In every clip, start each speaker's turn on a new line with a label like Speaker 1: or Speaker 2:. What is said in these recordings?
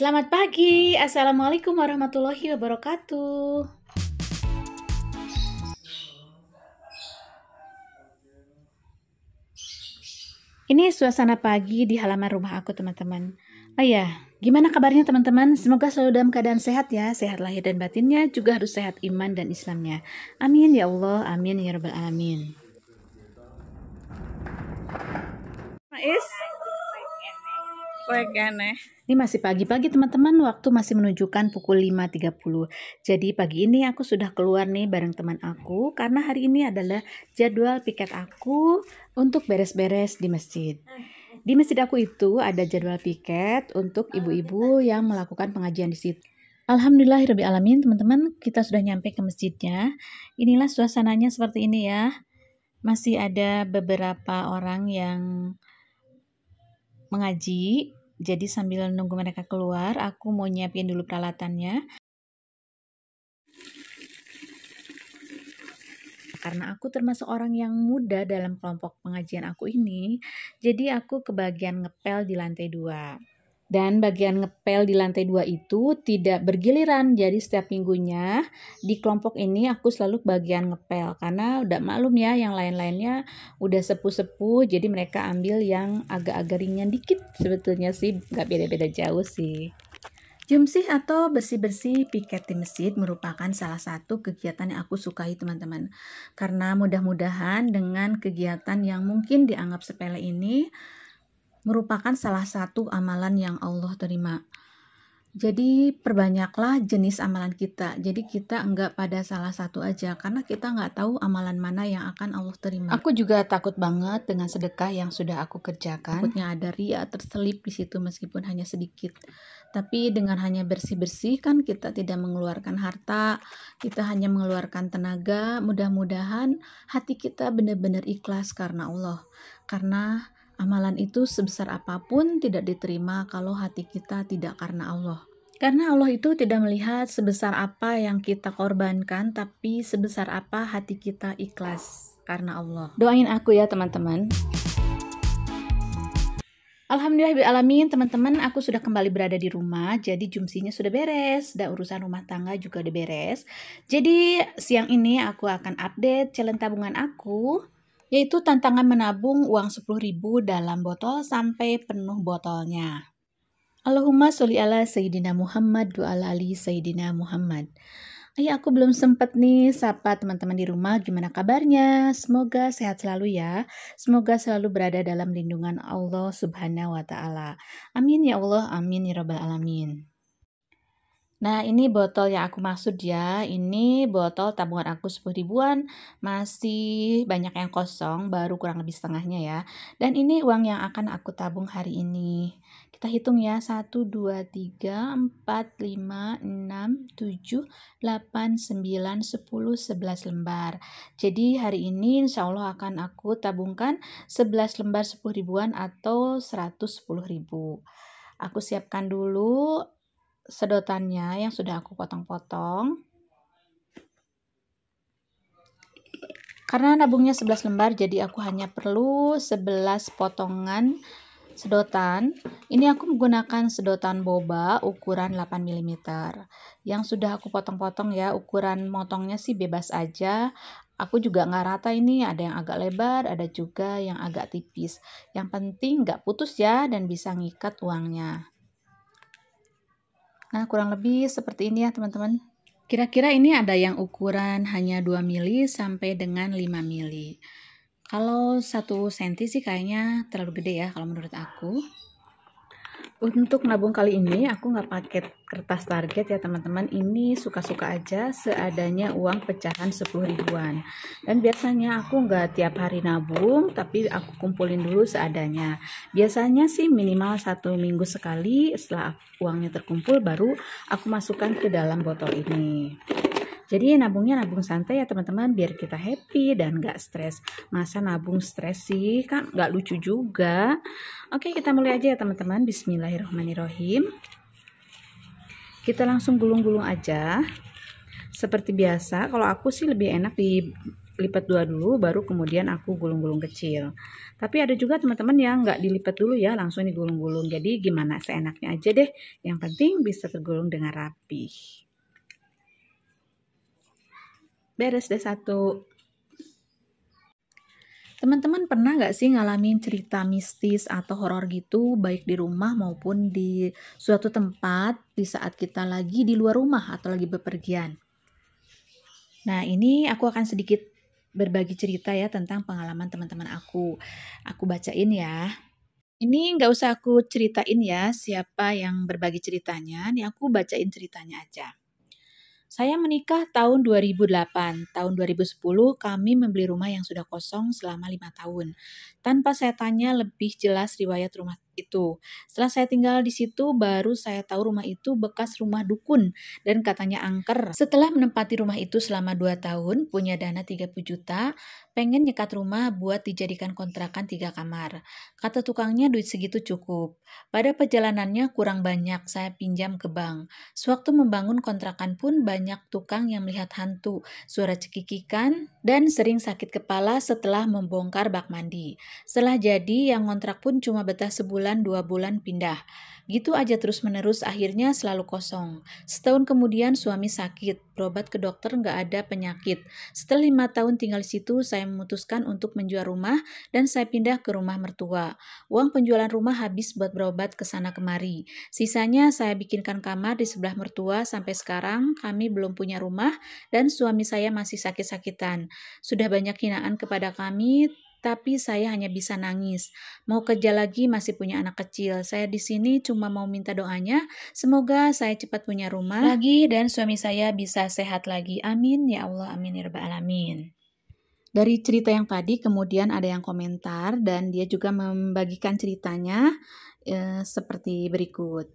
Speaker 1: Selamat pagi, Assalamualaikum warahmatullahi wabarakatuh. Ini suasana pagi di halaman rumah aku, teman-teman. Oh ya, gimana kabarnya teman-teman? Semoga selalu dalam keadaan sehat ya, sehat lahir dan batinnya, juga harus sehat iman dan Islamnya. Amin ya Allah, amin ya rabbal alamin. Mais, ini masih pagi-pagi teman-teman, waktu masih menunjukkan pukul 5.30. Jadi pagi ini aku sudah keluar nih bareng teman aku, karena hari ini adalah jadwal piket aku untuk beres-beres di masjid. Di masjid aku itu ada jadwal piket untuk ibu-ibu yang melakukan pengajian di situ. Alhamdulillahirrahmanirrahim teman-teman, kita sudah nyampe ke masjidnya. Inilah suasananya seperti ini ya. Masih ada beberapa orang yang mengaji. Jadi sambil nunggu mereka keluar, aku mau nyiapin dulu peralatannya. Karena aku termasuk orang yang muda dalam kelompok pengajian aku ini, jadi aku kebagian ngepel di lantai 2. Dan bagian ngepel di lantai 2 itu tidak bergiliran, jadi setiap minggunya di kelompok ini aku selalu bagian ngepel. Karena udah maklum ya, yang lain-lainnya udah sepuh-sepuh, jadi mereka ambil yang agak-agak ringan dikit. Sebetulnya sih gak beda-beda jauh sih. Jumsih atau bersih-bersih piket di masjid merupakan salah satu kegiatan yang aku sukai teman-teman. Karena mudah-mudahan dengan kegiatan yang mungkin dianggap sepele ini merupakan salah satu amalan yang Allah terima. Jadi perbanyaklah jenis amalan kita. Jadi kita enggak pada salah satu aja, karena kita enggak tahu amalan mana yang akan Allah terima. Aku juga takut banget dengan sedekah yang sudah aku kerjakan. Takutnya ada ria terselip di situ meskipun hanya sedikit. Tapi dengan hanya bersih-bersih kan kita tidak mengeluarkan harta, kita hanya mengeluarkan tenaga. Mudah-mudahan hati kita benar-benar ikhlas karena Allah. Karena amalan itu sebesar apapun tidak diterima kalau hati kita tidak karena Allah. Karena Allah itu tidak melihat sebesar apa yang kita korbankan, tapi sebesar apa hati kita ikhlas karena Allah. Doain aku ya teman-teman. Alhamdulillahirrahmanirrahim teman-teman, aku sudah kembali berada di rumah. Jadi jumsinya sudah beres, dan urusan rumah tangga juga udah beres. Jadi siang ini aku akan update challenge tabungan aku, yaitu tantangan menabung uang 10.000 dalam botol sampai penuh botolnya. Allahumma sholli ala Sayyidina Muhammad wa ala ali Sayyidina Muhammad. Aku belum sempat nih sapa teman-teman di rumah, gimana kabarnya? Semoga sehat selalu ya. Semoga selalu berada dalam lindungan Allah Subhanahu wa Ta'ala. Amin ya Allah, amin ya Rabbal alamin. Nah, ini botol yang aku maksud ya. Ini botol tabungan aku 10.000-an. Masih banyak yang kosong, baru kurang lebih setengahnya ya. Dan ini uang yang akan aku tabung hari ini. Kita hitung ya, 1, 2, 3, 4, 5, 6, 7, 8, 9, 10, 11 lembar. Jadi hari ini insya Allah akan aku tabungkan 11 lembar 10.000-an atau 110.000. Aku siapkan dulu sedotannya yang sudah aku potong-potong. Karena nabungnya 11 lembar, jadi aku hanya perlu 11 potongan sedotan. Ini aku menggunakan sedotan boba ukuran 8 mm. Yang sudah aku potong-potong ya, ukuran motongnya sih bebas aja. Aku juga nggak rata ini, ada yang agak lebar, ada juga yang agak tipis. Yang penting nggak putus ya, dan bisa ngikat uangnya. Nah, kurang lebih seperti ini ya teman-teman. Kira-kira ini ada yang ukuran hanya 2 mili sampai dengan 5 mili. Kalau 1 cm sih kayaknya terlalu gede ya kalau menurut aku. Untuk nabung kali ini aku nggak pakai kertas target ya teman-teman. Ini suka-suka aja seadanya uang pecahan 10.000-an. Dan biasanya aku nggak tiap hari nabung, tapi aku kumpulin dulu seadanya. Biasanya sih minimal 1 minggu sekali. Setelah uangnya terkumpul baru aku masukkan ke dalam botol ini. Jadi nabungnya nabung santai ya teman-teman, biar kita happy dan gak stres. Masa nabung stres sih, kan gak lucu juga. Oke, kita mulai aja ya teman-teman. Bismillahirrahmanirrahim. Kita langsung gulung-gulung aja. Seperti biasa, kalau aku sih lebih enak lipat dua dulu, baru kemudian aku gulung-gulung kecil. Tapi ada juga teman-teman yang nggak dilipat dulu ya, langsung digulung-gulung. Jadi gimana, seenaknya aja deh. Yang penting bisa tergulung dengan rapi. Beres deh satu. Teman-teman pernah nggak sih ngalamin cerita mistis atau horor gitu, baik di rumah maupun di suatu tempat di saat kita lagi di luar rumah atau lagi bepergian? Nah, ini aku akan sedikit berbagi cerita ya tentang pengalaman teman-teman aku. Aku bacain ya. Ini nggak usah aku ceritain ya siapa yang berbagi ceritanya, nih aku bacain ceritanya aja. Saya menikah tahun 2008. Tahun 2010 kami membeli rumah yang sudah kosong selama 5 tahun. Tanpa saya tanya lebih jelas riwayat rumah itu. Setelah saya tinggal di situ, baru saya tahu rumah itu bekas rumah dukun dan katanya angker. Setelah menempati rumah itu selama 2 tahun, punya dana 30 juta, pengen nyekat rumah buat dijadikan kontrakan 3 kamar. Kata tukangnya duit segitu cukup. Pada perjalanannya kurang banyak, saya pinjam ke bank. Sewaktu membangun kontrakan pun banyak tukang yang melihat hantu, suara cekikikan, dan sering sakit kepala setelah membongkar bak mandi. Setelah jadi, yang ngontrak pun cuma betah sebulan 2 bulan pindah. Gitu aja terus-menerus, akhirnya selalu kosong. Setahun kemudian suami sakit, berobat ke dokter nggak ada penyakit. Setelah 5 tahun tinggal di situ, saya memutuskan untuk menjual rumah dan saya pindah ke rumah mertua. Uang penjualan rumah habis buat berobat ke sana kemari. Sisanya saya bikinkan kamar di sebelah mertua. Sampai sekarang kami belum punya rumah dan suami saya masih sakit-sakitan. Sudah banyak hinaan kepada kami, tapi saya hanya bisa nangis. Mau kerja lagi masih punya anak kecil. Saya di sini cuma mau minta doanya. Semoga saya cepat punya rumah lagi dan suami saya bisa sehat lagi. Amin ya Allah, amin ya rabbal alamin. Dari cerita yang tadi kemudian ada yang komentar dan dia juga membagikan ceritanya seperti berikut.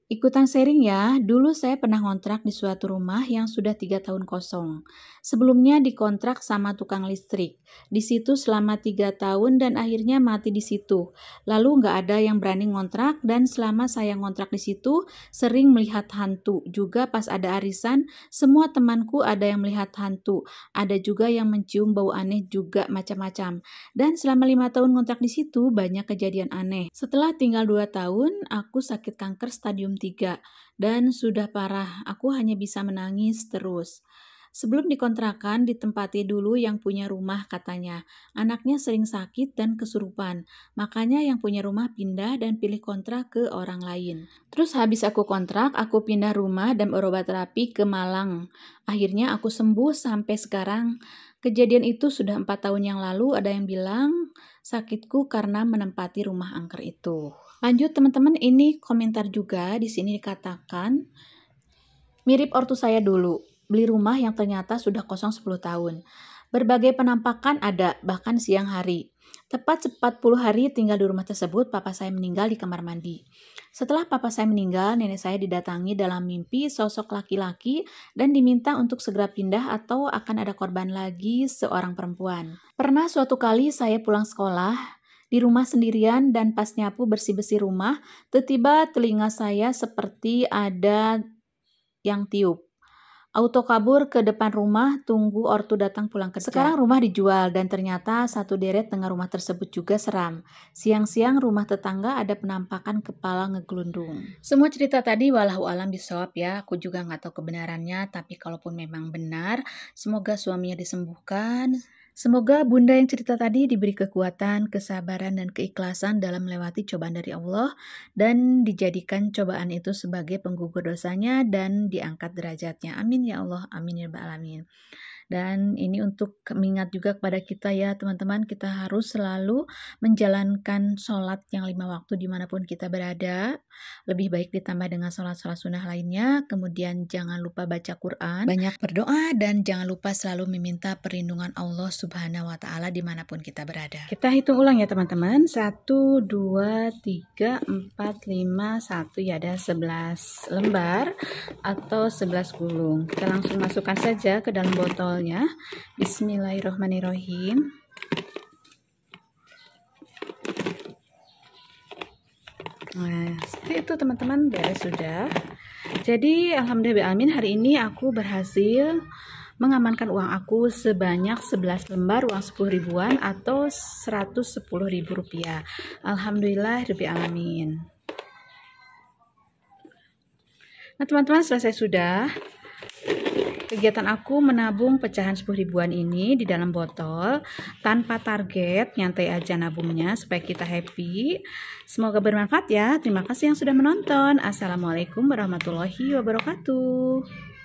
Speaker 1: Ikutan sharing ya, dulu saya pernah ngontrak di suatu rumah yang sudah 3 tahun kosong. Sebelumnya dikontrak sama tukang listrik. Di situ selama 3 tahun dan akhirnya mati di situ. Lalu nggak ada yang berani ngontrak dan selama saya ngontrak di situ sering melihat hantu. Juga pas ada arisan, semua temanku ada yang melihat hantu. Ada juga yang mencium bau aneh juga macam-macam. Dan selama 5 tahun ngontrak di situ banyak kejadian aneh. Setelah tinggal 2 tahun, aku sakit kanker stadium 3 dan sudah parah. Aku hanya bisa menangis terus. Sebelum dikontrakan, ditempati dulu yang punya rumah katanya. Anaknya sering sakit dan kesurupan. Makanya yang punya rumah pindah dan pilih kontrak ke orang lain. Terus habis aku kontrak, aku pindah rumah dan berobat terapi ke Malang. Akhirnya aku sembuh sampai sekarang. Kejadian itu sudah 4 tahun yang lalu. Ada yang bilang sakitku karena menempati rumah angker itu. Lanjut teman-teman, ini komentar juga di sini dikatakan mirip ortu saya dulu, beli rumah yang ternyata sudah kosong 10 tahun. Berbagai penampakan ada, bahkan siang hari. Tepat 40 hari tinggal di rumah tersebut, papa saya meninggal di kamar mandi. Setelah papa saya meninggal, nenek saya didatangi dalam mimpi sosok laki-laki dan diminta untuk segera pindah atau akan ada korban lagi seorang perempuan. Pernah suatu kali saya pulang sekolah, di rumah sendirian dan pas nyapu bersih-bersih rumah, tiba-tiba telinga saya seperti ada yang tiup. Auto kabur ke depan rumah, tunggu ortu datang pulang kerja. Sekarang rumah dijual dan ternyata satu deret dengan rumah tersebut juga seram. Siang-siang rumah tetangga ada penampakan kepala ngegelundung. Semua cerita tadi walau alam bisawab ya, aku juga nggak tahu kebenarannya, tapi kalaupun memang benar, semoga suaminya disembuhkan. Semoga bunda yang cerita tadi diberi kekuatan, kesabaran, dan keikhlasan dalam melewati cobaan dari Allah dan dijadikan cobaan itu sebagai penggugur dosanya dan diangkat derajatnya. Amin ya Allah, amin ya rabbal alamin. Dan ini untuk mengingat juga kepada kita ya teman-teman, kita harus selalu menjalankan sholat yang 5 waktu dimanapun kita berada. Lebih baik ditambah dengan sholat-sholat sunnah lainnya. Kemudian jangan lupa baca Quran, banyak berdoa, dan jangan lupa selalu meminta perlindungan Allah Subhanahu wa Ta'ala dimanapun kita berada. Kita hitung ulang ya teman-teman. 1, 2, 3, 4, 5, 1 ya, ada 11 lembar atau 11 gulung. Kita langsung masukkan saja ke dalam botolnya. Bismillahirrahmanirrahim. Nah, seperti itu teman-teman, beres sudah. Jadi alhamdulillah hari ini aku berhasil mengamankan uang aku sebanyak 11 lembar uang 10 ribuan atau 110 ribu rupiah. Alhamdulillah Rabbil Alamin. Nah teman-teman, selesai sudah kegiatan aku menabung pecahan 10 ribuan ini di dalam botol tanpa target, nyantai aja nabungnya supaya kita happy. Semoga bermanfaat ya. Terima kasih yang sudah menonton. Assalamualaikum warahmatullahi wabarakatuh.